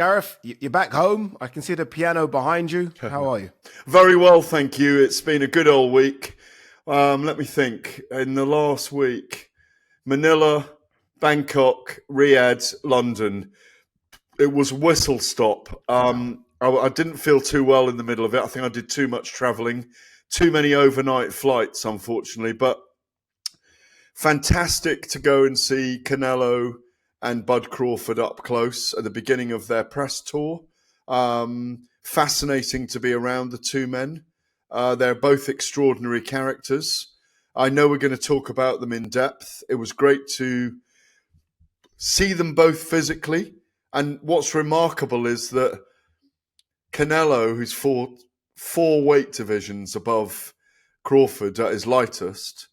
Gareth, you're back home. I can see the piano behind you. How are you? Very well, thank you. It's been a good old week. Let me think. In the last week, Manila, Bangkok, Riyadh, London. It was whistle stop. I didn't feel too well in the middle of it. I think I did too much travelling, too many overnight flights, unfortunately. But fantastic to go and see Canelo and Bud Crawford up close at the beginning of their press tour. Fascinating to be around the two men. They're both extraordinary characters. I know we're going to talk about them in depth. It was great to see them both physically. And what's remarkable is that Canelo, who's four weight divisions above Crawford at his lightest,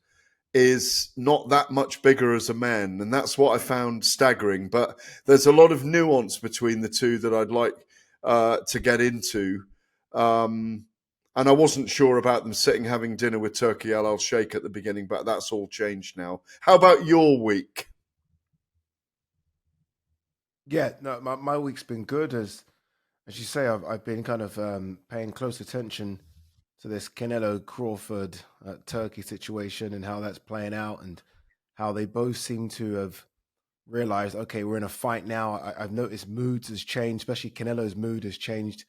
is not that much bigger as a man. And that's what I found staggering. But there's a lot of nuance between the two that I'd like to get into. And I wasn't sure about them sitting having dinner with Turkey Al Sheikh at the beginning, but that's all changed now. How about your week? Yeah, no, my week's been good. As you say, I've been kind of paying close attention to this Canelo Crawford Turkey situation and how that's playing out, and how they both seem to have realized, okay, we're in a fight now. I've noticed moods has changed, especially Canelo's mood has changed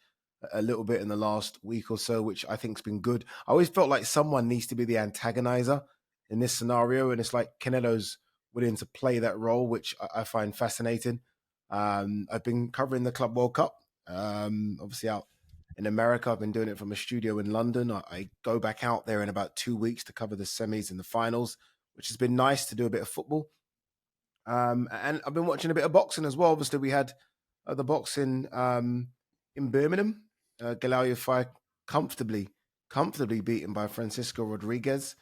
a little bit in the last week or so, which I think's been good. I always felt like someone needs to be the antagonizer in this scenario, and it's like Canelo's willing to play that role, which I find fascinating. I've been covering the Club World Cup, obviously out in America. I've been doing it from a studio in London. I go back out there in about 2 weeks to cover the semis and the finals, which has been nice to do a bit of football. And I've been watching a bit of boxing as well. Obviously, we had the boxing in Birmingham. Galal Yafai comfortably beaten by Francisco Rodriguez.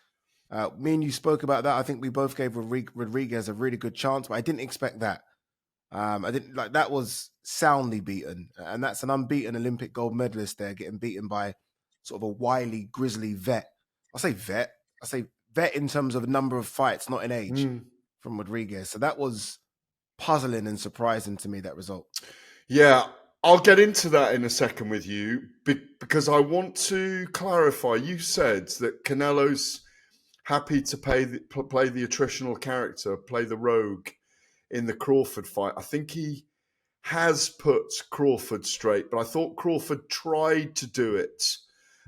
Me and you spoke about that. I think we both gave Rodriguez a really good chance, but I didn't expect that. I didn't like that was soundly beaten, and that's an unbeaten Olympic gold medalist there getting beaten by sort of a wily, grizzly vet. I say vet in terms of number of fights, not in age, from Rodriguez. So that was puzzling and surprising to me, that result. Yeah, I'll get into that in a second with you because I want to clarify. You said that Canelo's happy to play the attritional character, play the rogue in the Crawford fight. I think he has put Crawford straight, but I thought Crawford tried to do it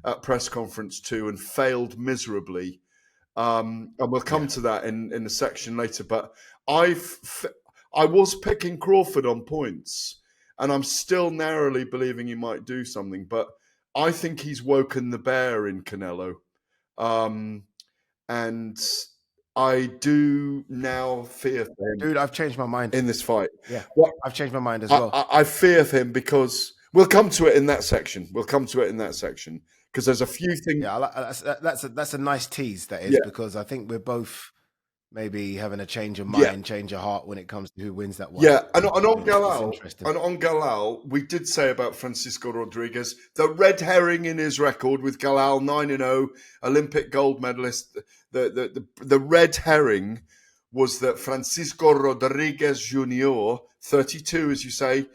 at press conference 2 and failed miserably. And we'll come to that in a section later. But I was picking Crawford on points, and I'm still narrowly believing he might do something. But I think he's woken the bear in Canelo. And I do now fear for him. Dude, I've changed my mind. In this fight. Yeah, well, I've changed my mind as well. I fear for him because we'll come to it in that section. Because there's a few things. Yeah, that's a nice tease, that is, because I think we're both maybe having a change of mind, change of heart when it comes to who wins that one. Yeah, and on Galal, we did say about Francisco Rodriguez, the red herring in his record with Galal 9-0, Olympic gold medalist. The red herring was that Francisco Rodriguez Jr., 32, as you say,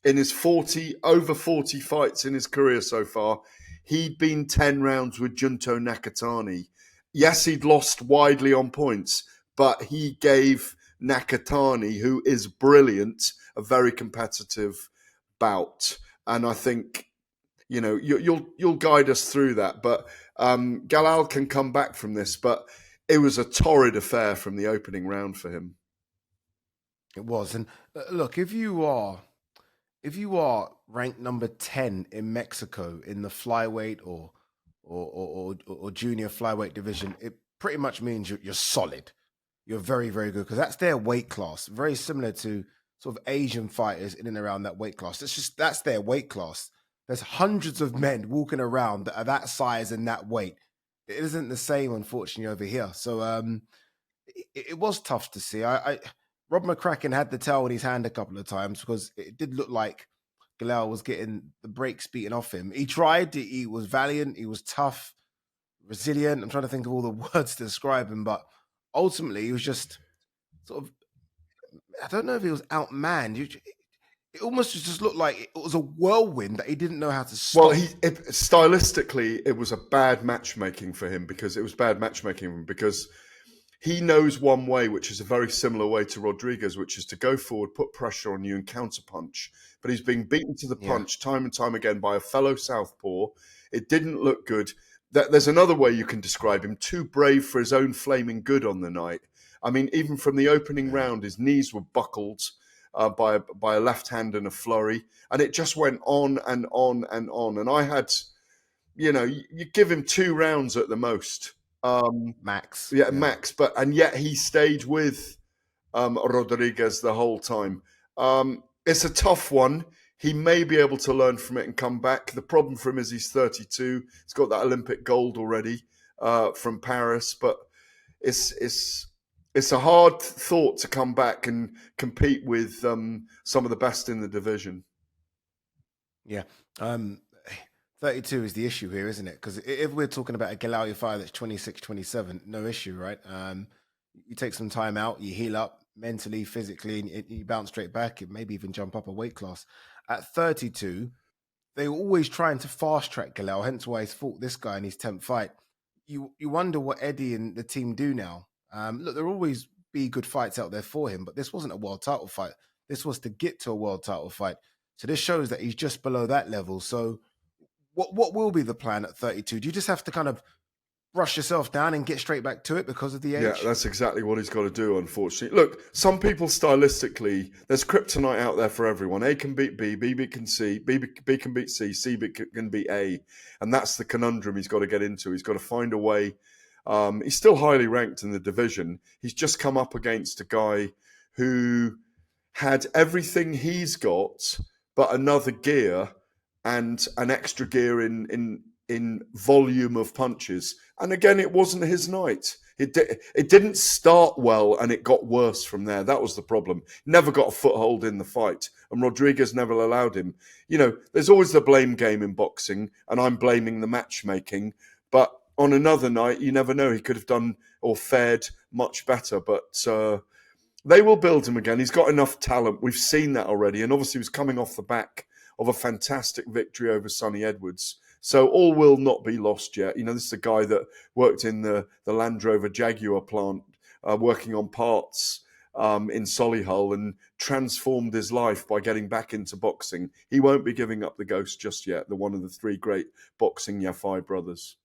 in his over 40 fights in his career so far, he'd been 10 rounds with Junto Nakatani. Yes, he'd lost widely on points, but he gave Nakatani, who is brilliant, a very competitive bout. And I think, you'll guide us through that. But Galal can come back from this, but it was a torrid affair from the opening round for him. It was. And look, if you are ranked number 10 in Mexico in the flyweight or junior flyweight division, it pretty much means you're solid. You're very, very good, because that's their weight class. Very similar to sort of Asian fighters in and around that weight class. That's their weight class. There's hundreds of men walking around that are that size and that weight. It isn't the same, unfortunately, over here. So it was tough to see. Rob McCracken had the towel in his hand a couple of times, because it did look like Galal was getting the brakes beaten off him. He tried. He was valiant. He was tough, resilient. I'm trying to think of all the words to describe him, but ultimately he was just sort of, I don't know if he was outmanned. it almost just looked like it was a whirlwind that he didn't know how to Well, stop. stylistically, it was a bad matchmaking for him because he knows one way, which is a very similar way to Rodriguez, which is to go forward, put pressure on you, and counterpunch. But he's being beaten to the punch time and time again by a fellow southpaw. It didn't look good. There's another way you can describe him: too brave for his own flaming good on the night. I mean, even from the opening round, his knees were buckled by a left hand and a flurry, and it just went on and on and on. And I had, you give him 2 rounds at the most. Max. Max. And yet he stayed with Rodriguez the whole time. It's a tough one. He may be able to learn from it and come back. The problem for him is he's 32. He's got that Olympic gold already from Paris, but it's a hard thought to come back and compete with some of the best in the division. Yeah. 32 is the issue here, isn't it? Because if we're talking about a Galal Yafai that's 26, 27, no issue, right? You take some time out, you heal up mentally, physically, and you bounce straight back, and maybe even jump up a weight class. At 32, they were always trying to fast track Galal, hence why he's fought this guy in his 10th fight. You wonder what Eddie and the team do now. Look, there'll always be good fights out there for him, but this wasn't a world title fight. This was to get to a world title fight. So this shows that he's just below that level. So what will be the plan at 32? Do you just have to kind of brush yourself down and get straight back to it because of the age? Yeah, that's exactly what he's got to do, unfortunately. Look, some people stylistically, there's kryptonite out there for everyone. A can beat B, B can C, B can beat C, C can beat A. And that's the conundrum he's got to get into. He's got to find a way. He's still highly ranked in the division. He's just come up against a guy who had everything he's got, but another gear and an extra gear in volume of punches. And again, it wasn't his night. It didn't start well, and it got worse from there. That was the problem. Never got a foothold in the fight, and Rodriguez never allowed him. There's always the blame game in boxing, and I'm blaming the matchmaking. But on another night, you never know. He could have done or fared much better. But they will build him again. He's got enough talent. We've seen that already. And obviously, he was coming off the back of a fantastic victory over Sonny Edwards. So all will not be lost yet. This is a guy that worked in the Land Rover Jaguar plant, working on parts in Solihull, and transformed his life by getting back into boxing. He won't be giving up the ghost just yet. The one of the 3 great boxing Yafai brothers.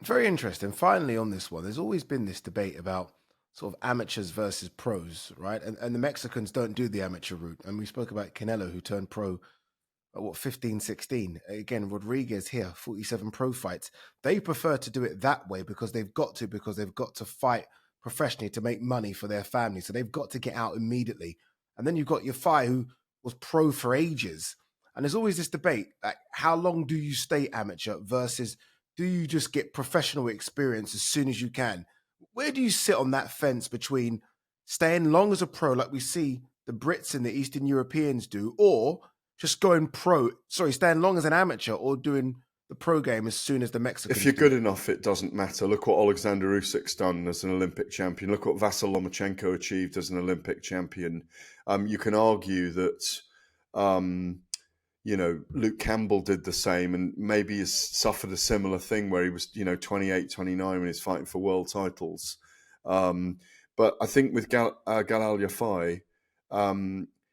Very interesting. Finally, on this one, there's always been this debate about sort of amateurs versus pros, right? And the Mexicans don't do the amateur route. And we spoke about Canelo, who turned pro at 15, 16. Again, Rodriguez here, 47 pro fights. They prefer to do it that way because they've got to fight professionally to make money for their family. So they've got to get out immediately. And then you've got Yafai, who was pro for ages. And there's always this debate, like, how long do you stay amateur versus do you just get professional experience as soon as you can? Where do you sit on that fence between staying long as a pro, like we see the Brits and the Eastern Europeans do, or just going staying long as an amateur, or doing the pro game as soon as the Mexicans If you're good enough, it doesn't matter. Look what Alexander Usyk's done as an Olympic champion. Look what Vasyl Lomachenko achieved as an Olympic champion. You can argue that, Luke Campbell did the same, and maybe has suffered a similar thing where he was, 28, 29 when he's fighting for world titles. But I think with Galal Yafai,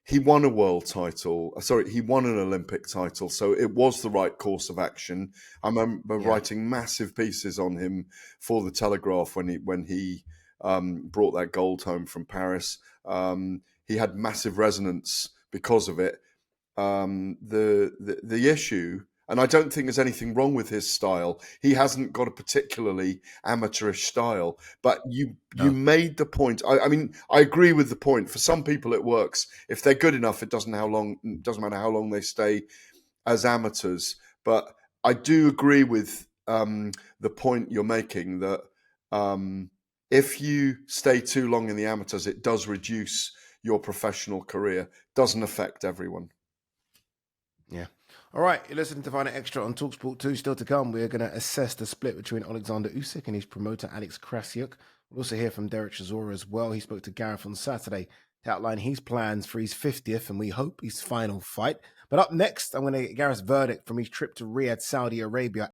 he won a world title. He won an Olympic title, so it was the right course of action. I remember writing massive pieces on him for the Telegraph when he brought that gold home from Paris. He had massive resonance because of it. The issue, and I don't think there's anything wrong with his style. He hasn't got a particularly amateurish style, but you made the point. I mean, I agree with the point. For some people, it works. If they're good enough, it doesn't matter how long they stay as amateurs. But I do agree with the point you're making that if you stay too long in the amateurs, it does reduce your professional career. Doesn't affect everyone. Yeah. All right, you're listening to Find It Extra on talkSPORT 2. Still to come, we're going to assess the split between Alexander Usyk and his promoter, Alex Krasiuk. We'll also hear from Derek Chisora as well. He spoke to Gareth on Saturday to outline his plans for his 50th and we hope his final fight. But up next, I'm going to get Gareth's verdict from his trip to Riyadh, Saudi Arabia.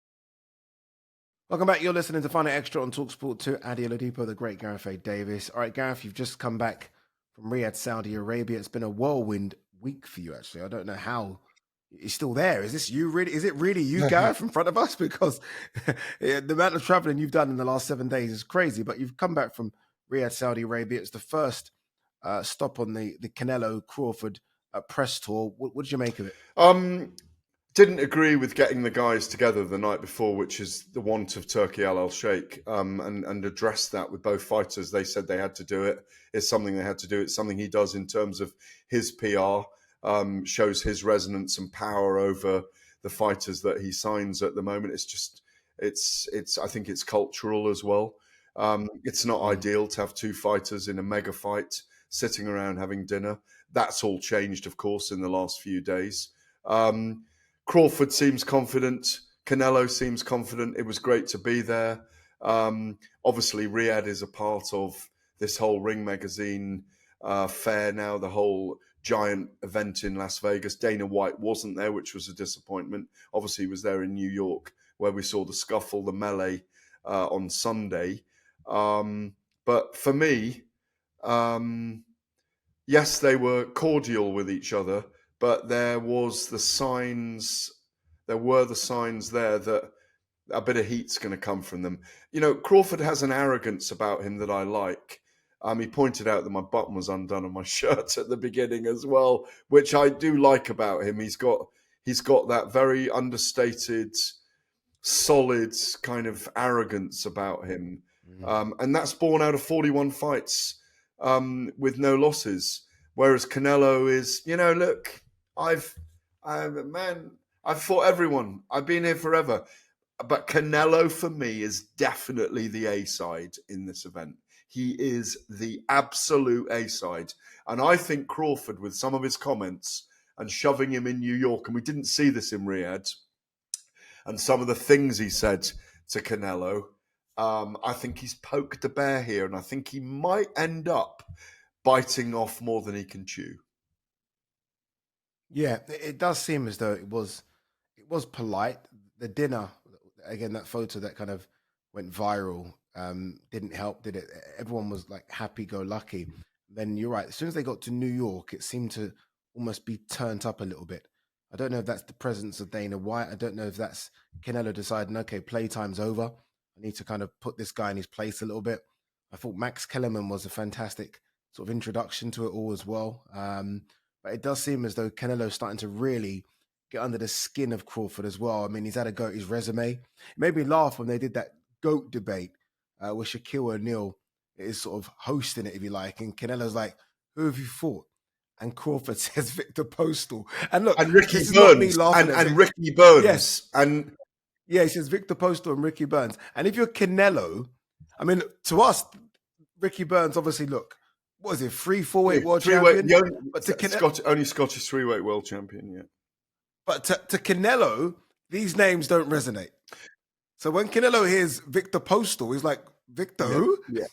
Welcome back. You're listening to Final Extra on talkSPORT 2. Adi Oladipo, the great Gareth Davies. All right, Gareth, you've just come back from Riyadh, Saudi Arabia. It's been a whirlwind week for you, actually. I don't know how you're still there. Is this you really? Is it really you, Gareth, in front of us? Because the amount of traveling you've done in the last 7 days is crazy. But you've come back from Riyadh, Saudi Arabia. It's the first stop on the Canelo Crawford press tour. What did you make of it? Didn't agree with getting the guys together the night before, which is the want of Turki Al Sheikh, and addressed that with both fighters. They said they had to do it. It's something they had to do. It's something he does in terms of his PR, shows his resonance and power over the fighters that he signs at the moment. I think it's cultural as well. It's not ideal to have two fighters in a mega fight sitting around having dinner. That's all changed, of course, in the last few days. Crawford seems confident. Canelo seems confident. It was great to be there. Obviously, Riyadh is a part of this whole Ring Magazine fair now, the whole giant event in Las Vegas. Dana White wasn't there, which was a disappointment. Obviously, he was there in New York, where we saw the scuffle, the melee on Sunday. But for me, yes, they were cordial with each other, but there were the signs there that a bit of heat's going to come from them. You know, Crawford has an arrogance about him that I like. He pointed out that my button was undone on my shirt at the beginning as well, which I do like about him. He's got that very understated, solid kind of arrogance about him. And that's born out of 41 fights with no losses. Whereas Canelo is, look, I've fought everyone. I've been here forever. But Canelo, for me, is definitely the A-side in this event. He is the absolute A-side. And I think Crawford, with some of his comments and shoving him in New York, and we didn't see this in Riyadh, and some of the things he said to Canelo, I think he's poked the bear here, and I think he might end up biting off more than he can chew. Yeah, it does seem as though it was polite. The dinner, again, that photo that kind of went viral, didn't help, did it? Everyone was like happy-go-lucky. Then you're right. As soon as they got to New York, it seemed to almost be turned up a little bit. I don't know if that's the presence of Dana White. I don't know if that's Canelo deciding, okay, playtime's over. I need to kind of put this guy in his place a little bit. I thought Max Kellerman was a fantastic sort of introduction to it all as well. But it does seem as though Canelo's starting to really get under the skin of Crawford as well. I mean, he's had a go at his resume. It made me laugh when they did that GOAT debate where Shaquille O'Neal is sort of hosting it, if you like. And Canelo's like, who have you fought? And Crawford says Victor Postal. And look, and Ricky this is Burns. not me laughing And Ricky Burns. Yes. And yeah, he says Victor Postal and Ricky Burns. And if you're Canelo, I mean, to us, Ricky Burns, obviously, look, what is it, 3-4-weight world champion? But to only Scottish 3-weight world champion, yeah. But to Canelo, these names don't resonate. So when Canelo hears Victor Postal, he's like, Victor who? Yeah.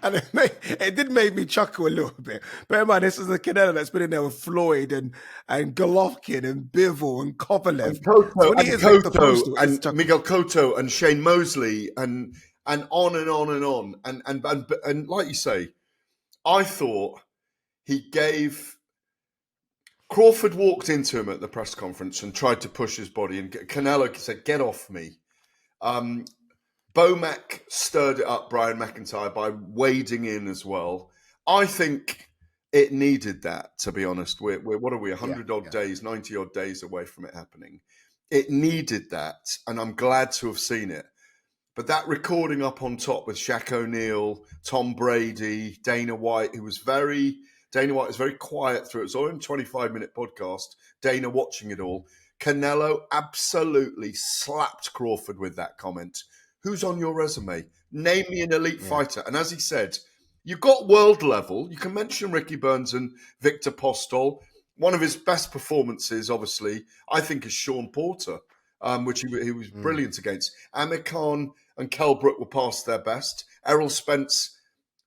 And it did make me chuckle a little bit. Bear in mind, this is the Canelo that's been in there with Floyd and Golovkin and Bivol and Kovalev. And Miguel Cotto and Shane Mosley and on and on and on. And like you say, I thought he gave... Crawford walked into him at the press conference and tried to push his body, and Canelo said, get off me. Bomac stirred it up, Brian McIntyre, by wading in as well. I think it needed that, to be honest. We're what are we, 100-odd days, 90-odd days away from it happening. It needed that, and I'm glad to have seen it. But that recording up on top with Shaq O'Neal, Tom Brady, Dana White, Dana White was very quiet through it. It was only a 25-minute podcast, Dana watching it all. Canelo absolutely slapped Crawford with that comment. Who's on your resume? Name me an elite fighter. And as he said, you've got world level. You can mention Ricky Burns and Victor Postol. One of his best performances, obviously, I think is Sean Porter, which he was brilliant against. Amir Khan and Kell Brook were past their best. Errol Spence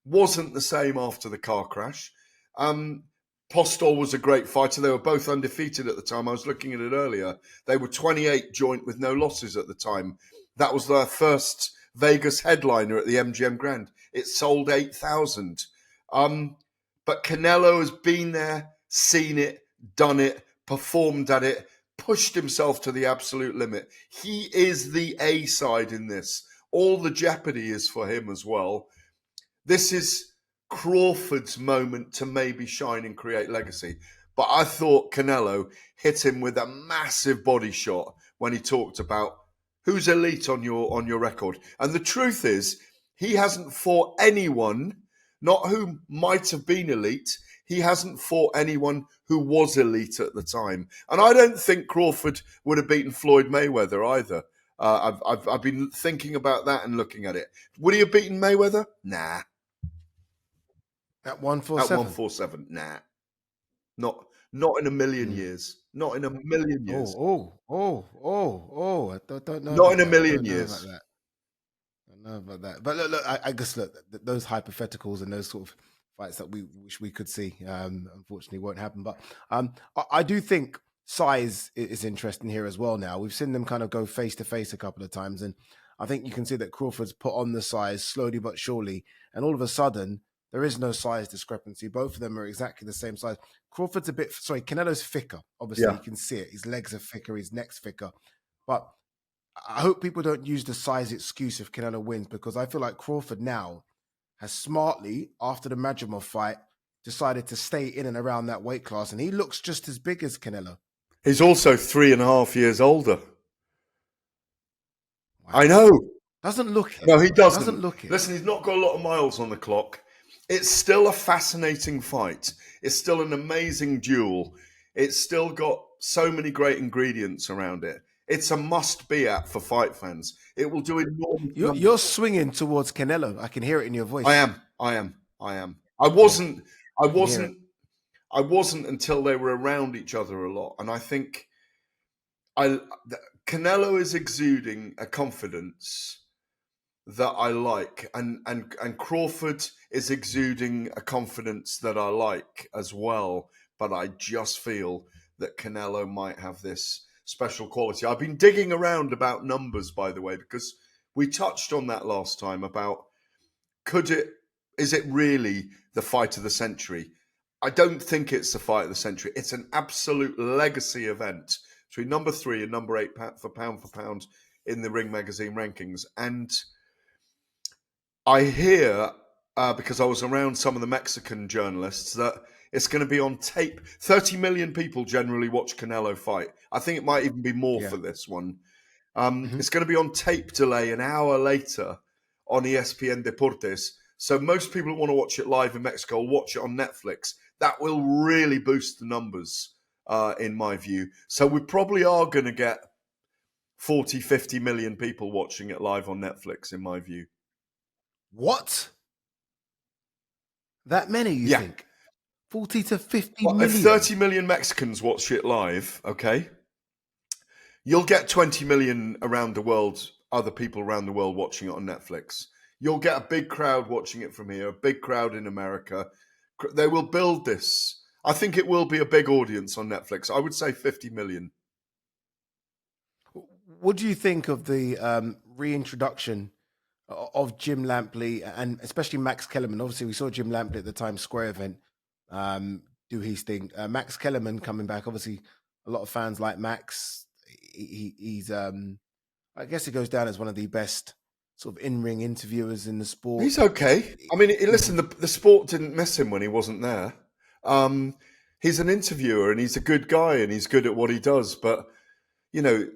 wasn't the same after the car crash. Postol was a great fighter. They were both undefeated at the time. I was looking at it earlier. They were 28 joint with no losses at the time. That was their first Vegas headliner at the MGM Grand. It sold 8,000. But Canelo has been there, seen it, done it, performed at it, pushed himself to the absolute limit. He is the A side in this. All the jeopardy is for him as well. This is Crawford's moment to maybe shine and create legacy. But I thought Canelo hit him with a massive body shot when he talked about who's elite on your record. And the truth is, he hasn't fought anyone, not who might have been elite. He hasn't fought anyone who was elite at the time. And I don't think Crawford would have beaten Floyd Mayweather either. I've been thinking about that and looking at it. Would he have beaten Mayweather? Nah. At 147? At 147, nah. Not in a million years. Not in a million years. I don't know. Not in a million years. I don't know about that. But look, I guess those hypotheticals and those sort of fights that we wish we could see, unfortunately, won't happen. But I do think size is interesting here as well. Now we've seen them kind of go face to face a couple of times, and I think you can see that Crawford's put on the size slowly but surely, and all of a sudden there is no size discrepancy. Both of them are exactly the same size. Canelo's thicker. Obviously, You can see it. His legs are thicker, his neck's thicker. But I hope people don't use the size excuse if Canelo wins, because I feel like Crawford now has smartly, after the Madrimov fight, decided to stay in and around that weight class, and he looks just as big as Canelo. He's also 3.5 years older. Wow. I know. Doesn't look it. No, he doesn't. Doesn't look it. Listen, he's not got a lot of miles on the clock. It's still a fascinating fight. It's still an amazing duel. It's still got so many great ingredients around it. It's a must-be app for fight fans. It will do enormous. You're swinging towards Canelo. I can hear it in your voice. I am. I wasn't until they were around each other a lot. And I think Canelo is exuding a confidence that I like, and Crawford is exuding a confidence that I like as well. But I just feel that Canelo might have this special quality. I've been digging around about numbers, by the way, because we touched on that last time about is it really the fight of the century? I don't think it's the fight of the century. It's an absolute legacy event between number 3 and number 8 for pound in the Ring Magazine rankings. And I hear, because I was around some of the Mexican journalists, that it's going to be on tape. 30 million people generally watch Canelo fight. I think it might even be more for this one. It's going to be on tape delay an hour later on ESPN Deportes. So most people who want to watch it live in Mexico will watch it on Netflix. That will really boost the numbers, in my view. So we probably are going to get 40, 50 million people watching it live on Netflix, in my view. What? That many, you think? 40 to 50 million? If 30 million Mexicans watch it live, okay, you'll get 20 million around the world, other people around the world watching it on Netflix. You'll get a big crowd watching it from here, a big crowd in America. They will build this. I think it will be a big audience on Netflix. I would say 50 million. What do you think of the reintroduction of Jim Lampley and especially Max Kellerman? Obviously, we saw Jim Lampley at the Times Square event do his thing. Max Kellerman coming back. Obviously, a lot of fans like Max. He's I guess he goes down as one of the best sort of in-ring interviewers in the sport. He's okay. I mean, listen, the sport didn't miss him when he wasn't there. He's an interviewer and he's a good guy and he's good at what he does. But, you know,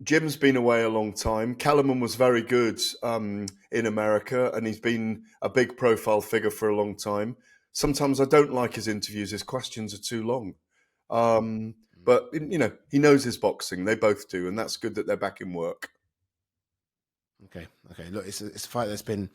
Jim's been away a long time. Kellerman was very good in America and he's been a big profile figure for a long time. Sometimes I don't like his interviews. His questions are too long. But, you know, he knows his boxing. They both do. And that's good that they're back in work. Okay. Look, it's a fight that's been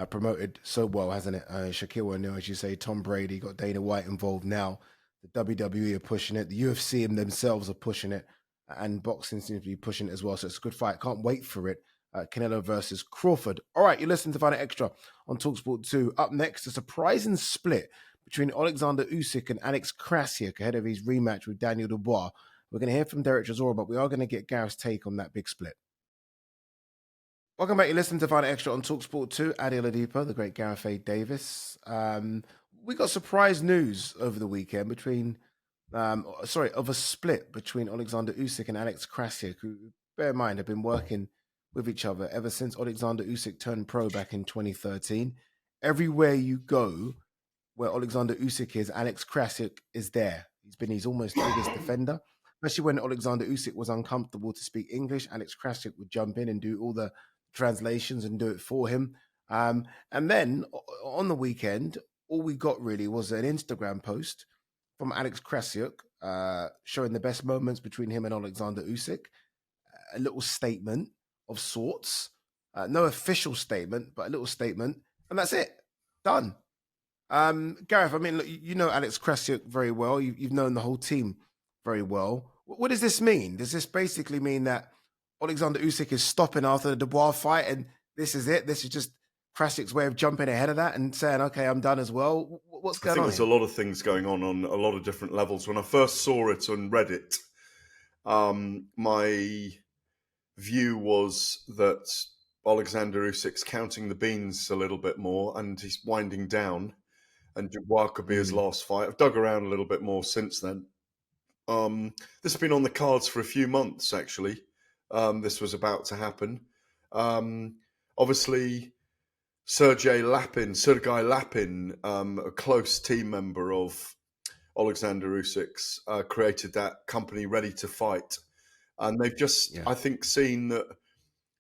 promoted so well, hasn't it? Shaquille O'Neal, as you say, Tom Brady, got Dana White involved now. The WWE are pushing it. The UFC themselves are pushing it. And boxing seems to be pushing it as well. So it's a good fight. Can't wait for it. Canelo versus Crawford. All right, you're listening to Fight Extra on talkSPORT 2. Up next, a surprising split between Alexander Usyk and Alex Krasik ahead of his rematch with Daniel Dubois. We're going to hear from Derek Chisora, but we are going to get Gareth's take on that big split. Welcome back. You're listening to Fight Extra on talkSPORT 2. Adi Oladipo, the great Gareth Davies. We got surprise news over the weekend of a split between Alexander Usyk and Alex Krasik, who, bear in mind, have been working with each other ever since Alexander Usyk turned pro back in 2013. Everywhere you go where Alexander Usyk is, Alex Krasik is there. He's been his almost biggest defender. Especially when Alexander Usyk was uncomfortable to speak English, Alex Krasik would jump in and do all the translations and do it for him. And then on the weekend, all we got really was an Instagram post from Alex Krasik showing the best moments between him and Alexander Usyk. A little statement of sorts. No official statement, but a little statement. And that's it. Done. Gareth, I mean, look, you know Alex Krasik very well. You've known the whole team very well. What does this mean? Does this basically mean that Alexander Usyk is stopping after the Dubois fight and this is it? This is just Krasik's way of jumping ahead of that and saying, okay, I'm done as well. What's going on? I think there's a lot of things going on a lot of different levels. When I first saw it on Reddit, my view was that Alexander Usyk's counting the beans a little bit more and he's winding down, and Dubois could be his last fight. I've dug around a little bit more since then. This has been on the cards for a few months, actually. This was about to happen. Obviously, Sergei Lapin, a close team member of Alexander Usyk's, created that company Ready to Fight. And they've just, I think, seen that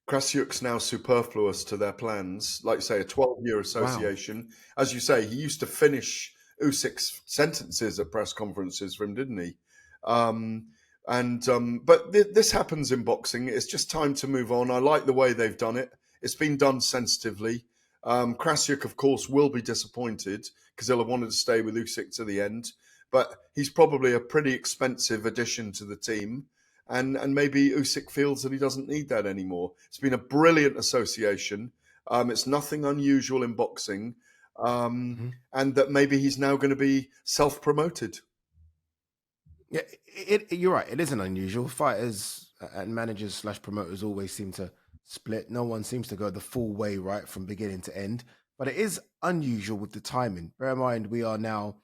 Krasik's now superfluous to their plans. Like you say, a 12-year association. Wow. As you say, he used to finish Usyk's sentences at press conferences for him, didn't he? But this happens in boxing. It's just time to move on. I like the way they've done it. It's been done sensitively. Krasik, of course, will be disappointed because he'll have wanted to stay with Usyk to the end. But he's probably a pretty expensive addition to the team. And maybe Usyk feels that he doesn't need that anymore. It's been a brilliant association. It's nothing unusual in boxing. And that maybe he's now going to be self-promoted. Yeah, you're right. It isn't unusual. Fighters and managers / promoters always seem to split. No one seems to go the full way, right, from beginning to end. But it is unusual with the timing. Bear in mind, we are now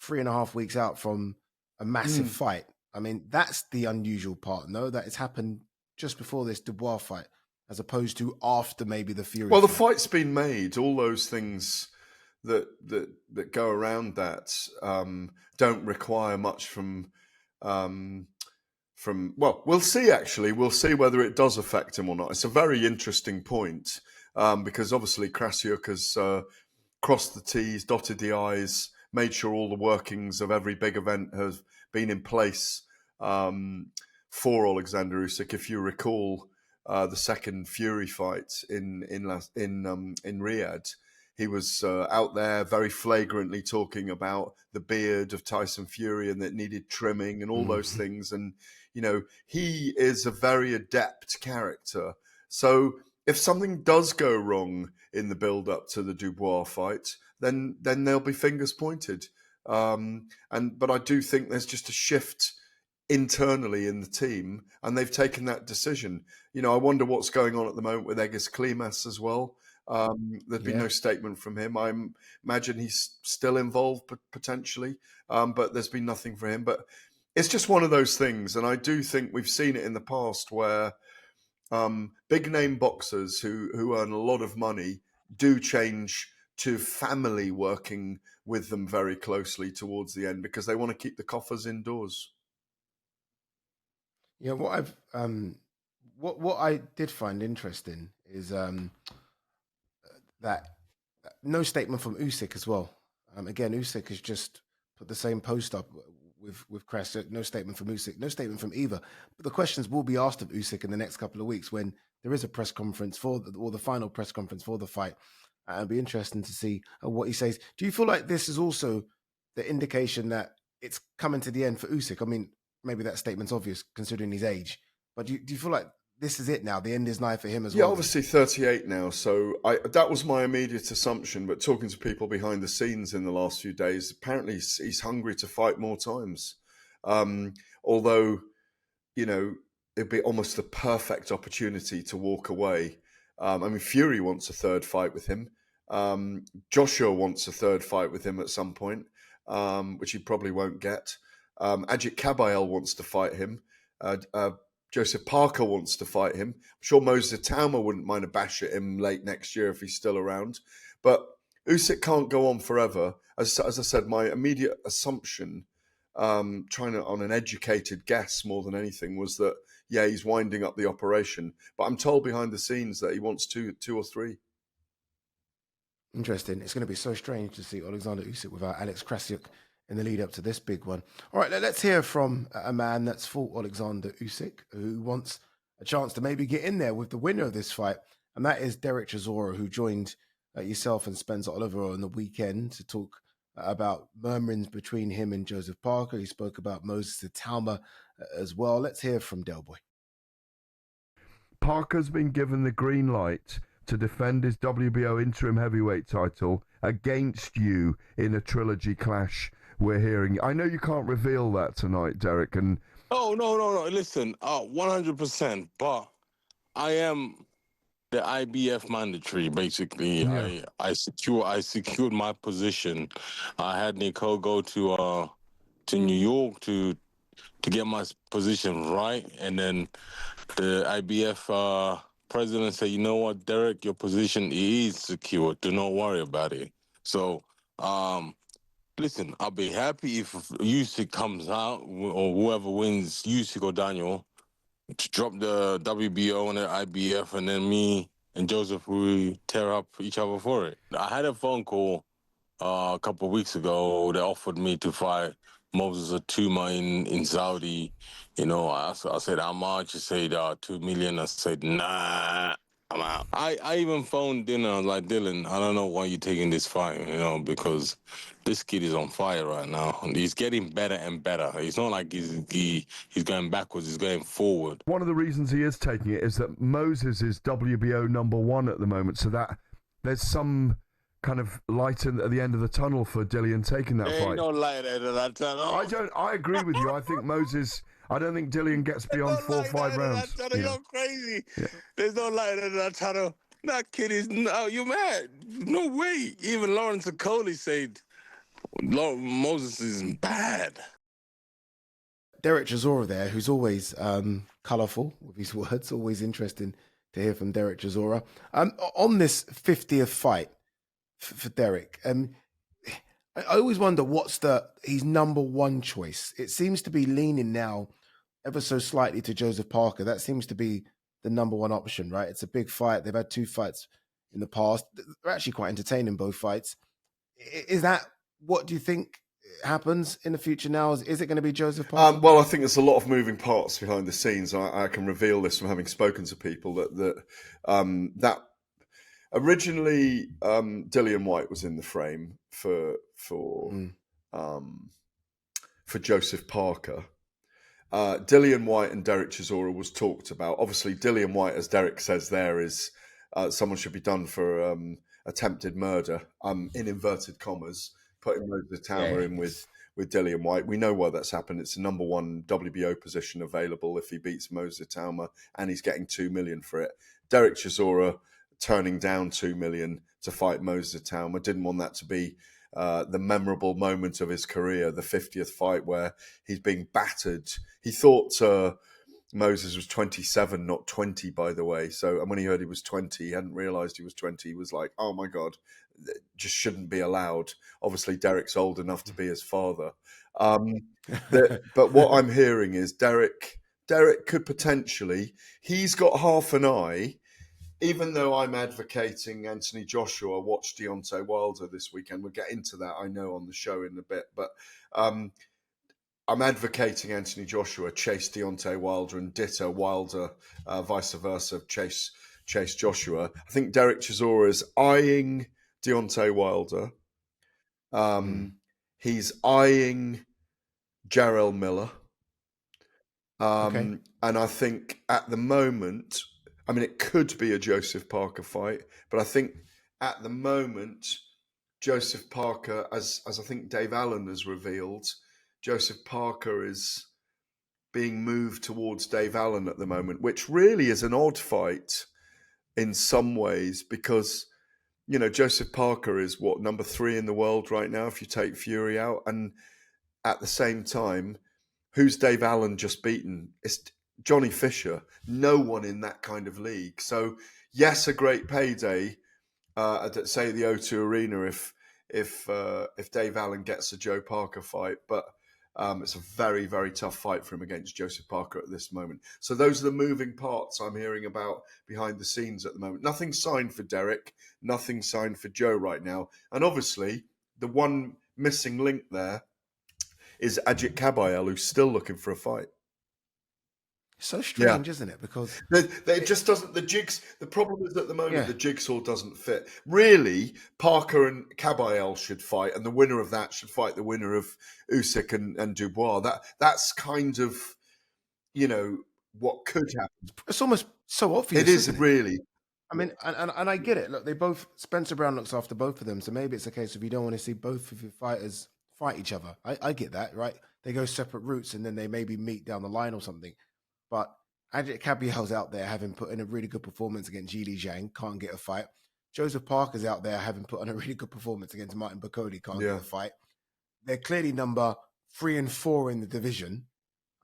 3.5 weeks out from a massive fight. I mean, that's the unusual part, no? That it's happened just before this Dubois fight, as opposed to after maybe the Fury fight. The fight's been made. All those things that go around that don't require much from. Well, we'll see. Actually, we'll see whether it does affect him or not. It's a very interesting point because obviously Krasik has crossed the T's, dotted the I's, made sure all the workings of every big event have been in place for Alexander Usyk. If you recall the second Fury fight in Riyadh, he was out there very flagrantly talking about the beard of Tyson Fury and that it needed trimming and all those things. And you know, he is a very adept character. So if something does go wrong in the build-up to the Dubois fight, then there'll be fingers pointed. But I do think there's just a shift internally in the team, and they've taken that decision. You know, I wonder what's going on at the moment with Egis Klimas as well. There's been no statement from him. I imagine he's still involved potentially, but there's been nothing for him. But it's just one of those things, and I do think we've seen it in the past where big name boxers who earn a lot of money do change to family working with them very closely towards the end because they want to keep the coffers indoors. Yeah, what I did find interesting is that no statement from Usyk as well. Again, Usyk has just put the same post up with Krasik. No statement from Usyk. No statement from either. But the questions will be asked of Usyk in the next couple of weeks when there is a press conference or the final press conference for the fight. It'll be interesting to see what he says. Do you feel like this is also the indication that it's coming to the end for Usyk? I mean, maybe that statement's obvious considering his age, but do you feel like this is it now. The end is nigh for him as Yeah, well. obviously 38 now. So that was my immediate assumption. But talking to people behind the scenes in the last few days, apparently he's hungry to fight more times. Although, it'd be almost the perfect opportunity to walk away. Fury wants a third fight with him. Joshua wants a third fight with him at some point, which he probably won't get. Ajit Kabayel wants to fight him. Joseph Parker wants to fight him. I'm sure Moses Itauma wouldn't mind a bash at him late next year if he's still around. But Usyk can't go on forever. As I said, my immediate assumption, trying on an educated guess more than anything, was that, he's winding up the operation. But I'm told behind the scenes that he wants two or three. Interesting. It's going to be so strange to see Alexander Usyk without Alex Krassyuk in the lead up to this big one. All right, let's hear from a man that's fought Alexander Usyk, who wants a chance to maybe get in there with the winner of this fight, and that is Derek Chisora, who joined yourself and Spencer Oliver on the weekend to talk about murmurings between him and Joseph Parker. He spoke about Moses Itauma as well. Let's hear from Del Boy. Parker's been given the green light to defend his WBO interim heavyweight title against you in a trilogy clash we're hearing. I know you can't reveal that tonight, Derek. And no. Listen, 100%. But I am the IBF mandatory. Basically, yeah. I secured my position. I had Nicole go to New York to get my position right, and then the IBF president said, "You know what, Derek, your position is secure. Do not worry about it." So, listen, I'll be happy if Usyk comes out, or whoever wins, Usyk or Daniel, to drop the WBO and the IBF, and then me and Joseph will tear up each other for it. I had a phone call a couple of weeks ago. They offered me to fight Moses Itauma in Saudi. I said, how much? He said, 2 million. I said, nah, I'm out. I even phoned Dylan. I was like, Dylan, I don't know why you're taking this fight, because this kid is on fire right now. He's getting better and better. It's not like he's going backwards. He's going forward. One of the reasons he is taking it is that Moses is WBO #1 at the moment, so that there's some kind of light at the end of the tunnel for Dillian taking that fight. Ain't no light at the end of that tunnel. I agree with you. I think I don't think Dillian gets beyond 4 or 5 rounds. You're crazy. Yeah. There's no light at that tunnel. That kid is you mad. No way. Even Lawrence Okoli said Moses is bad. Derek Chisora there, who's always colourful with his words. Always interesting to hear from Derek Chisora. On this 50th fight for Derek, I always wonder what's his number one choice. It seems to be leaning now ever so slightly to Joseph Parker. That seems to be the number one option, right? It's a big fight. They've had 2 fights in the past. They're actually quite entertaining, both fights. Is that, what do you think happens in the future now? Is it going to be Joseph Parker? Well, I think there's a lot of moving parts behind the scenes. I can reveal this from having spoken to people that originally Dillian Whyte was in the frame for Joseph Parker. Dillian Whyte and Derek Chisora was talked about. Obviously, Dillian Whyte, as Derek says there, is someone should be done for attempted murder, in inverted commas, putting Moses Itauma in with Dillian Whyte. We know why that's happened. It's the number 1 WBO position available if he beats Moses Itauma, and he's getting 2 million for it. Derek Chisora turning down 2 million to fight Moses Itauma, didn't want that to be the memorable moment of his career, the 50th fight where he's being battered. He thought Moses was 27, not 20, by the way. So, and when he heard he was 20, he hadn't realised he was 20. He was like, oh my God, just shouldn't be allowed. Obviously, Derek's old enough to be his father. But what I'm hearing is Derek could potentially, he's got half an eye. Even though I'm advocating Anthony Joshua, watch Deontay Wilder this weekend. We'll get into that, I know, on the show in a bit. But I'm advocating Anthony Joshua chase Deontay Wilder, and ditto Wilder, vice versa, chase Joshua. I think Derek Chisora is eyeing Deontay Wilder. He's eyeing Jarrell Miller. Okay. And I think at the moment, I mean, it could be a Joseph Parker fight, but I think at the moment, Joseph Parker, as I think Dave Allen has revealed, Joseph Parker is being moved towards Dave Allen at the moment, which really is an odd fight in some ways because, you know, Joseph Parker is what, number 3 in the world right now if you take Fury out, and at the same time, who's Dave Allen just beaten? It's Johnny Fisher. No one in that kind of league. So yes, a great payday at say the O2 Arena if Dave Allen gets a Joe Parker fight, but it's a very, very tough fight for him against Joseph Parker at this moment. So those are the moving parts I'm hearing about behind the scenes at the moment. Nothing signed for Derek, nothing signed for Joe right now. And obviously, the one missing link there is Ajit Kabayel, who's still looking for a fight. So strange, isn't it? Because it just doesn't. The problem is at the moment the jigsaw doesn't fit. Really, Parker and Kabayel should fight, and the winner of that should fight the winner of Usyk and Dubois. That's kind of, you know, what could happen. It's almost so obvious. It is really. I mean, and I get it. Look, they both, Spencer Brown looks after both of them, so maybe it's a case of you don't want to see both of your fighters fight each other. I get that, right? They go separate routes, and then they maybe meet down the line or something. But Ajit Kabayel's out there having put in a really good performance against Zhili Zhang, can't get a fight. Joseph Parker's out there having put on a really good performance against Martin Bakodi, can't get a fight. They're clearly number 3 and 4 in the division.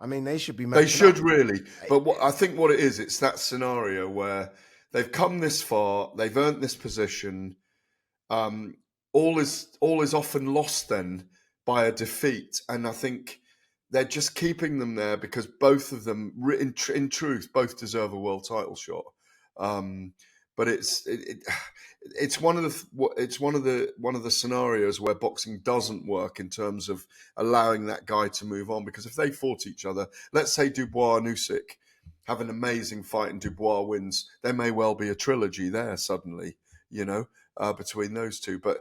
I mean, they should be. They should really, but I think what it is, it's that scenario where they've come this far, they've earned this position. All is often lost then by a defeat, and I think they're just keeping them there because both of them, in truth, both deserve a world title shot. But it's one of the scenarios where boxing doesn't work in terms of allowing that guy to move on. Because if they fought each other, let's say Dubois and Usyk have an amazing fight and Dubois wins, there may well be a trilogy there suddenly, you know, between those two. But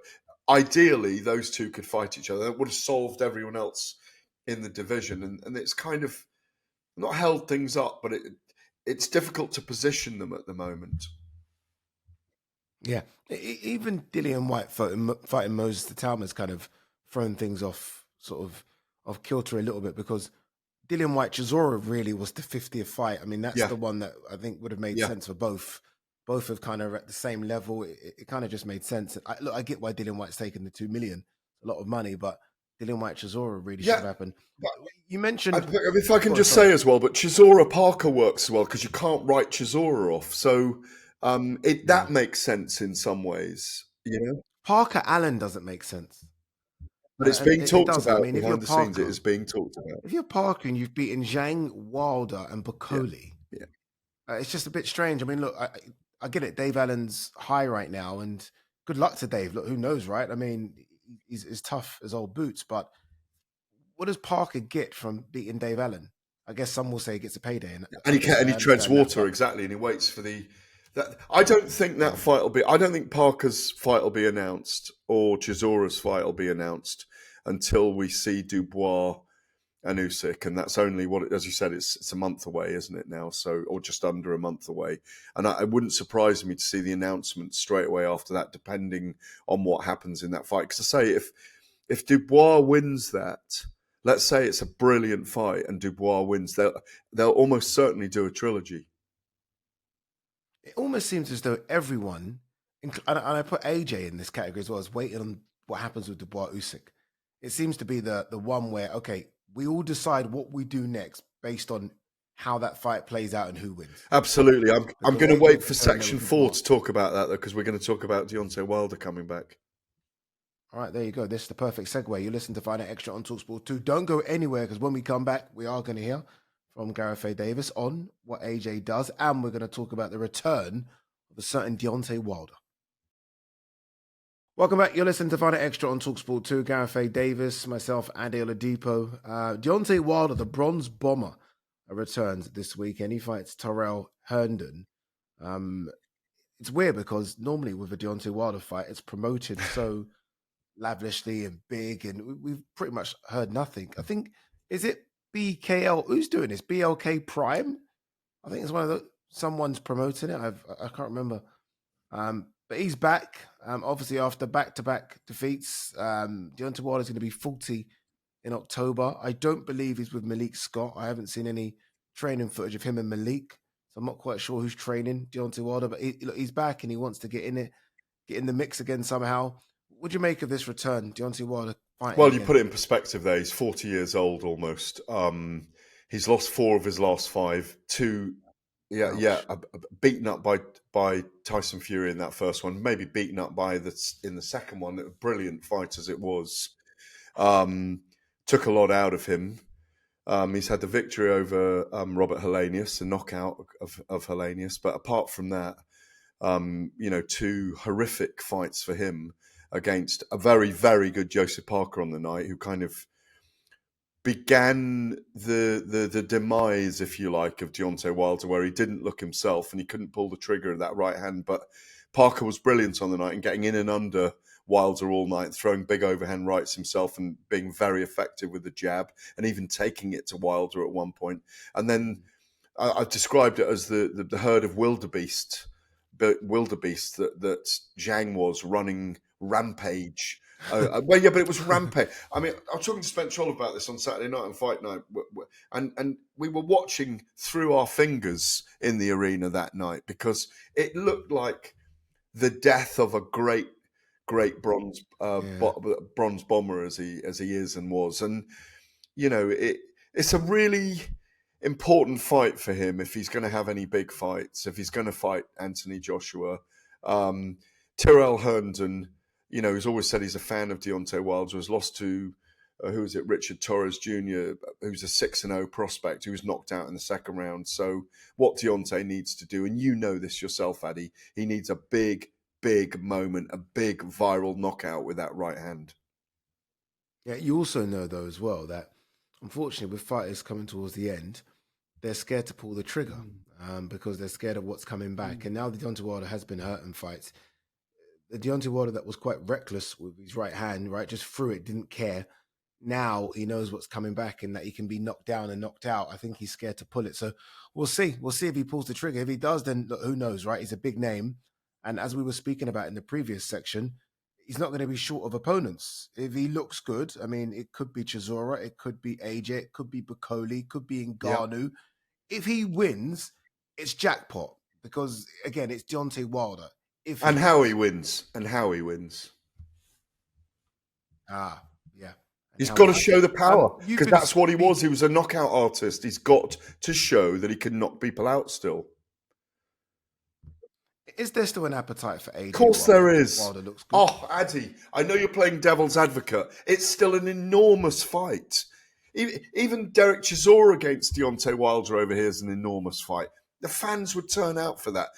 ideally, those two could fight each other. That would have solved everyone else in the division, and it's kind of not held things up, but it's difficult to position them at the moment. Yeah, even Dillian White fighting Moses the Talma's kind of thrown things off kilter a little bit, because Dillian White Chisora really was the 50th fight. I mean, that's the one that I think would have made sense for both. Both have kind of at the same level. It kind of just made sense. I get why Dillian White's taken the $2 million, a lot of money, but Dillian White Chisora really should have happened. You mentioned, if I can just say as well, but Chisora Parker works as well because you can't write Chisora off. So that makes sense in some ways, you know. Parker Allen doesn't make sense, but it's being talked about. I mean, behind the scenes, it is being talked about. If you're Parker and you've beaten Zhang, Wilder, and Bakoli, it's just a bit strange. I mean, look, I get it. Dave Allen's high right now, and good luck to Dave. Look, who knows, right? I mean, he's as tough as old boots, but what does Parker get from beating Dave Allen? I guess some will say he gets a payday, and he treads water exactly, and he waits for the. I don't think that fight will be. I don't think Parker's fight will be announced or Chisora's fight will be announced until we see Dubois and Usyk, and that's only as you said, it's a month away, isn't it now? So, or just under a month away, and it wouldn't surprise me to see the announcement straight away after that, depending on what happens in that fight. Because I say, if Dubois wins that, let's say it's a brilliant fight and Dubois wins, they'll almost certainly do a trilogy. It almost seems as though everyone, and I put AJ in this category as well, is waiting on what happens with Dubois Usyk. It seems to be the one where, okay, we all decide what we do next based on how that fight plays out and who wins. Absolutely. I'm going to wait for Section 4 to talk about that, though, because we're going to talk about Deontay Wilder coming back. All right, there you go. This is the perfect segue. You listen to Fight Night Extra on talkSPORT 2. Don't go anywhere, because when we come back, we are going to hear from Gareth Davies on what AJ does, and we're going to talk about the return of a certain Deontay Wilder. Welcome back. You're listening to Fight Night Extra on talkSPORT 2. Gareth Davies, myself, and Oladipo. Deontay Wilder, the Bronze Bomber, returns this weekend. He fights Tyrell Herndon. It's weird because normally with a Deontay Wilder fight, it's promoted so lavishly and big, and we've pretty much heard nothing. I think, is it BKL. Who's doing this? BLK Prime. I think it's one of the someone's promoting it. I can't remember. But he's back. Obviously, after back-to-back defeats, Deontay Wilder's going to be 40 in October. I don't believe he's with Malik Scott. I haven't seen any training footage of him and Malik, so I'm not quite sure who's training Deontay Wilder. But he's back and he wants to get in the mix again somehow. What do you make of this return, Deontay Wilder fighting? Well, you again? put it in perspective there. He's 40 years old almost. He's lost 4 of his last 5. 2, beaten up by Tyson Fury in that first one. Maybe beaten up in the second one. A brilliant fight as it was. Took a lot out of him. He's had the victory over Robert Helenius, the knockout of Helenius. But apart from that, 2 horrific fights for him against a very, very good Joseph Parker on the night, who kind of began the demise, if you like, of Deontay Wilder, where he didn't look himself and he couldn't pull the trigger of that right hand. But Parker was brilliant on the night and getting in and under Wilder all night, throwing big overhand rights himself and being very effective with the jab and even taking it to Wilder at one point. And then I've described it as the herd of wildebeest that Zhang was running rampage. But it was rampage. I mean, I was talking to Spencer Troll about this on Saturday night on Fight Night, and we were watching through our fingers in the arena that night because it looked like the death of a great bronze bomber as he is and was, and it's a really important fight for him if he's going to have any big fights, if he's going to fight Anthony Joshua. Tyrell Herndon, who's always said he's a fan of Deontay Wilder, has lost to, Richard Torres Jr., who's a 6-0 prospect who was knocked out in the second round. So what Deontay needs to do, and you know this yourself, Addy, he needs a big moment, a big viral knockout with that right hand. Yeah, you also know, though, as well, that unfortunately with fighters coming towards the end, they're scared to pull the trigger because they're scared of what's coming back. And now the Deontay Wilder has been hurt in fights. The Deontay Wilder that was quite reckless with his right hand, right, just threw it, didn't care. Now he knows what's coming back and that he can be knocked down and knocked out. I think he's scared to pull it. So we'll see. We'll see if he pulls the trigger. If he does, then look, who knows, right? He's a big name. And as we were speaking about in the previous section, he's not going to be short of opponents. If he looks good, I mean, it could be Chisora, it could be AJ, it could be Bukoli, it could be Ngannou. Yep. If he wins, it's jackpot because, again, it's Deontay Wilder. How he wins. Ah, yeah. He's got to show the power because that's what he was. He was a knockout artist. He's got to show that he can knock people out still. Is there still an appetite for AJ? Of course there is. Wilder looks good. Oh, Addy, I know you're playing devil's advocate. It's still an enormous fight. Even Derek Chisora against Deontay Wilder over here is an enormous fight. The fans would turn out for that.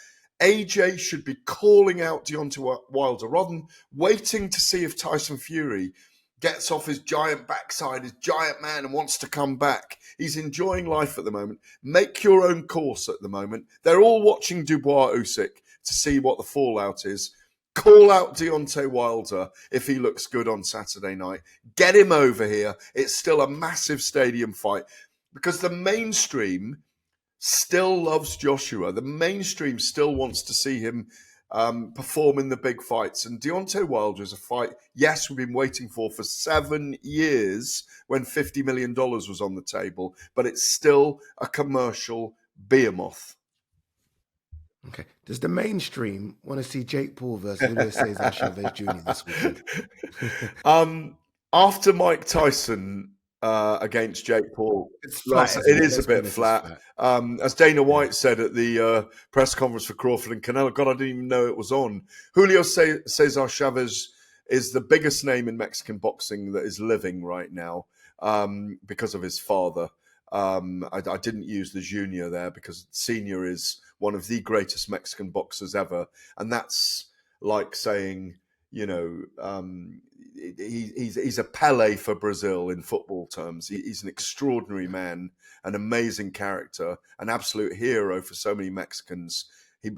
AJ should be calling out Deontay Wilder rather than waiting to see if Tyson Fury gets off his giant backside, his giant man, and wants to come back. He's enjoying life at the moment. Make your own course at the moment. They're all watching Dubois Usyk to see what the fallout is. Call out Deontay Wilder if he looks good on Saturday night. Get him over here. It's still a massive stadium fight because the mainstream still loves Joshua. The mainstream still wants to see him perform in the big fights. And Deontay Wilder is a fight, yes, we've been waiting for 7 years when $50 million was on the table, but it's still a commercial behemoth. Okay. Does the mainstream want to see Jake Paul versus Julio Cesar Chavez Jr. this weekend? After Mike Tyson against Jake Paul, it's flat, it is a bit flat. As Dana White said at the press conference for Crawford and Canelo, God, I didn't even know it was on. Julio Cesar Chavez is the biggest name in Mexican boxing that is living right now because of his father. I didn't use the junior there because senior is one of the greatest Mexican boxers ever. And that's like saying, he's a Pele for Brazil in football terms. He's an extraordinary man, an amazing character, an absolute hero for so many Mexicans. He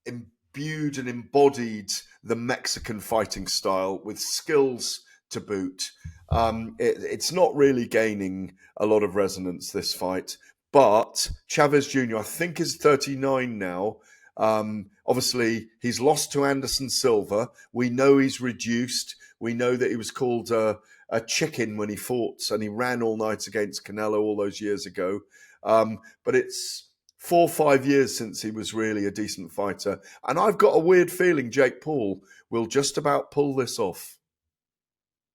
imbued and embodied the Mexican fighting style with skills to boot. It's not really gaining a lot of resonance, this fight. But Chavez Jr., I think, is 39 now. Obviously, he's lost to Anderson Silva. We know he's reduced. We know that he was called a chicken when he fought, and he ran all night against Canelo all those years ago. But it's 4 or 5 years since he was really a decent fighter. And I've got a weird feeling Jake Paul will just about pull this off.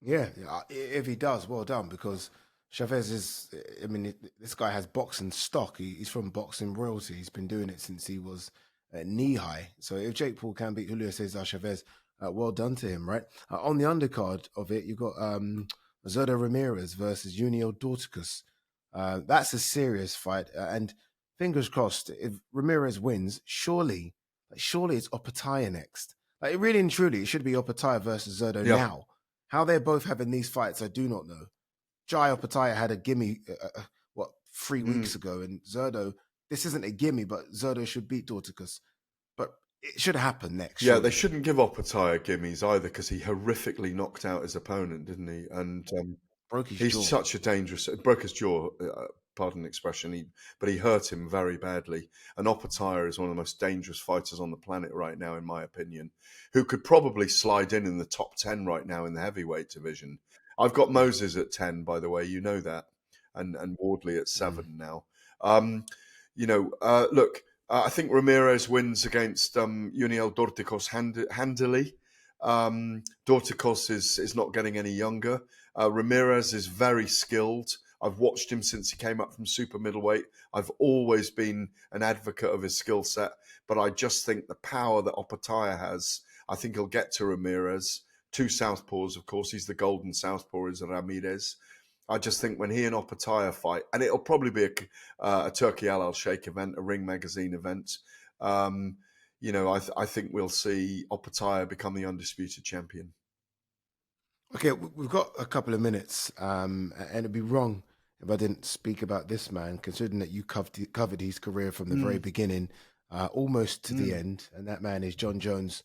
Yeah, if he does, well done, because Chavez is, I mean, this guy has boxing stock. He's from boxing royalty. He's been doing it since he was knee high. So if Jake Paul can beat Julio Cesar Chavez, well done to him, right? On the undercard of it, you've got Zurdo Ramirez versus Junior Dorticus. That's a serious fight. And fingers crossed, if Ramirez wins, surely it's Opataya next. Like, really and truly, it should be Opataya versus Zurdo now. How they're both having these fights, I do not know. Jai Opataya had a gimme, 3 weeks ago, and Zurdo, this isn't a gimme, but Zurdo should beat Dorticus. But it should happen next. Yeah, they shouldn't give Opataya gimmies either, because he horrifically knocked out his opponent, didn't he? And broke his he's jaw. Such a dangerous, broke his jaw, pardon the expression, but he hurt him very badly. And Opataya is one of the most dangerous fighters on the planet right now, in my opinion, who could probably slide in the top 10 right now in the heavyweight division. I've got Moses at 10, by the way, you know that, and Wardley at 7 now. Look, I think Ramirez wins against Juniel Dorticos handily. Dorticos is not getting any younger. Ramirez is very skilled. I've watched him since he came up from super middleweight. I've always been an advocate of his skill set, but I just think the power that Opataya has, I think he'll get to Ramirez. 2 southpaws, of course. He's the golden southpaw, is Ramirez. I just think when he and Opataya fight, and it'll probably be a Turkey Al Sheikh event, a Ring Magazine event, I think we'll see Opataya become the undisputed champion. Okay, we've got a couple of minutes, and it'd be wrong if I didn't speak about this man, considering that you covered his career from the very beginning, almost to the end. And that man is John Jones,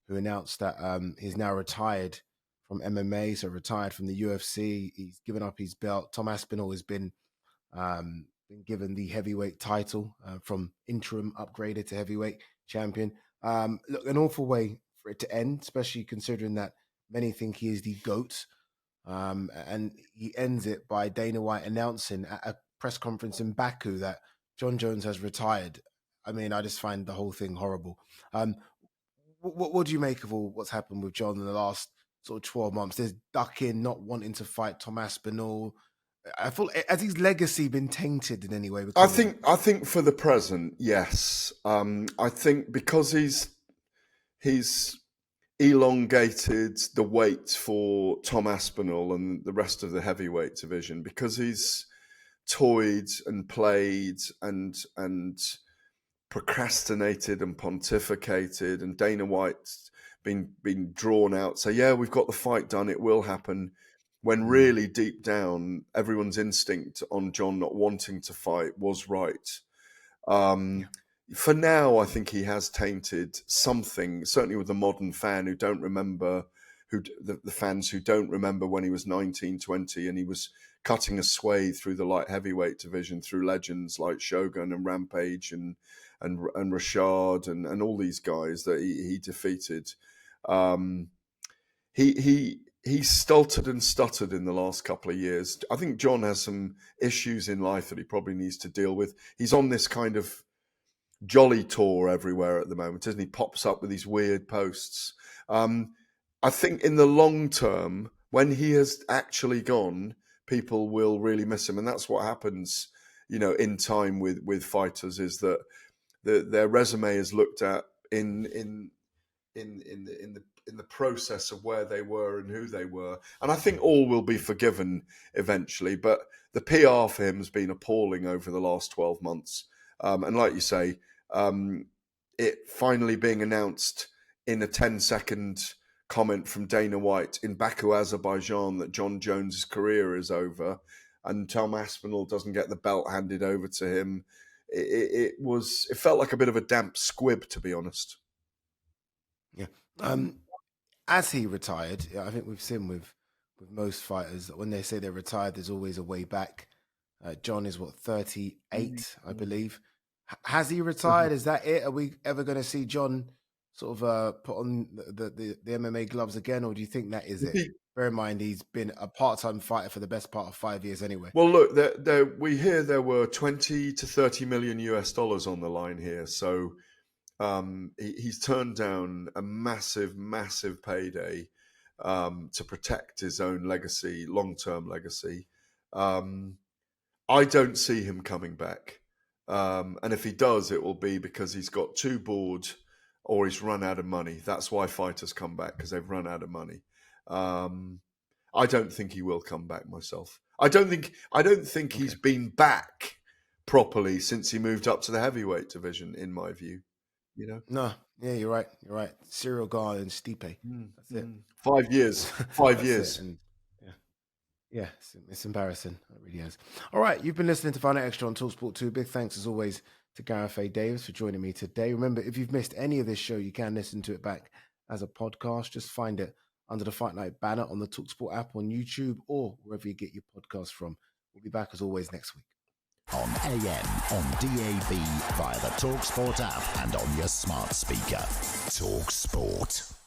who announced that he's now retired from MMA, so retired from the UFC. He's given up his belt. Tom Aspinall has been given the heavyweight title, from interim upgraded to heavyweight champion. Look, an awful way for it to end, especially considering that many think he is the GOAT. And he ends it by Dana White announcing at a press conference in Baku that John Jones has retired. I mean, I just find the whole thing horrible. What do you make of all what's happened with John in the last sort of 12 months? There's ducking, not wanting to fight Tom Aspinall. I feel, has his legacy been tainted in any way? I think for the present, yes. I think because he's elongated the wait for Tom Aspinall and the rest of the heavyweight division, because he's toyed and played and procrastinated and pontificated, and Dana White's been drawn out. So yeah, we've got the fight done, it will happen. When really deep down, everyone's instinct on John not wanting to fight was right. For now, I think he has tainted something, certainly with the modern fan who don't remember, the fans who don't remember when he was 19, 20, and he was cutting a swathe through the light heavyweight division through legends like Shogun and Rampage and Rashad and all these guys that he defeated. He stuttered and stuttered in the last couple of years. I think John has some issues in life that he probably needs to deal with. He's on this kind of jolly tour everywhere at the moment, isn't he? Pops up with these weird posts. I think in the long term, when he has actually gone, people will really miss him. And that's what happens, in time with fighters, is that their resume is looked at in the process of where they were and who they were. And I think all will be forgiven eventually, but the PR for him has been appalling over the last 12 months. And like you say, it finally being announced in a 10-second comment from Dana White in Baku, Azerbaijan, that John Jones' career is over and Tom Aspinall doesn't get the belt handed over to him. It felt like a bit of a damp squib, to be honest. Yeah. As he retired, I think we've seen with with most fighters. When they say they're retired, there's always a way back. John is 38, I believe. Has he retired? Is that it? Are we ever going to see John sort of put on the MMA gloves again, or do you think that is it? Bear in mind, he's been a part-time fighter for the best part of 5 years anyway. Well, look, we hear there were 20 to 30 million US dollars on the line here. So he's turned down a massive, massive payday to protect his own legacy, long-term legacy. I don't see him coming back. And if he does, it will be because he's got too bored or he's run out of money. That's why fighters come back, because they've run out of money. I don't think he will come back myself. I don't think he's been back properly since he moved up to the heavyweight division, in my view. You know? No, yeah, you're right. You're right. Cyril Gane and Stipe. That's it. 5 years. 5 years. And, yeah, it's embarrassing. It really is. All right, you've been listening to Fight Night Extra on talkSPORT 2. Big thanks, as always, to Gareth A. Davies for joining me today. Remember, if you've missed any of this show, you can listen to it back as a podcast. Just find it under the Fight Night banner on the talkSPORT app on YouTube or wherever you get your podcasts from. We'll be back, as always, next week. On AM, on DAB, via the talkSPORT app and on your smart speaker. talkSPORT.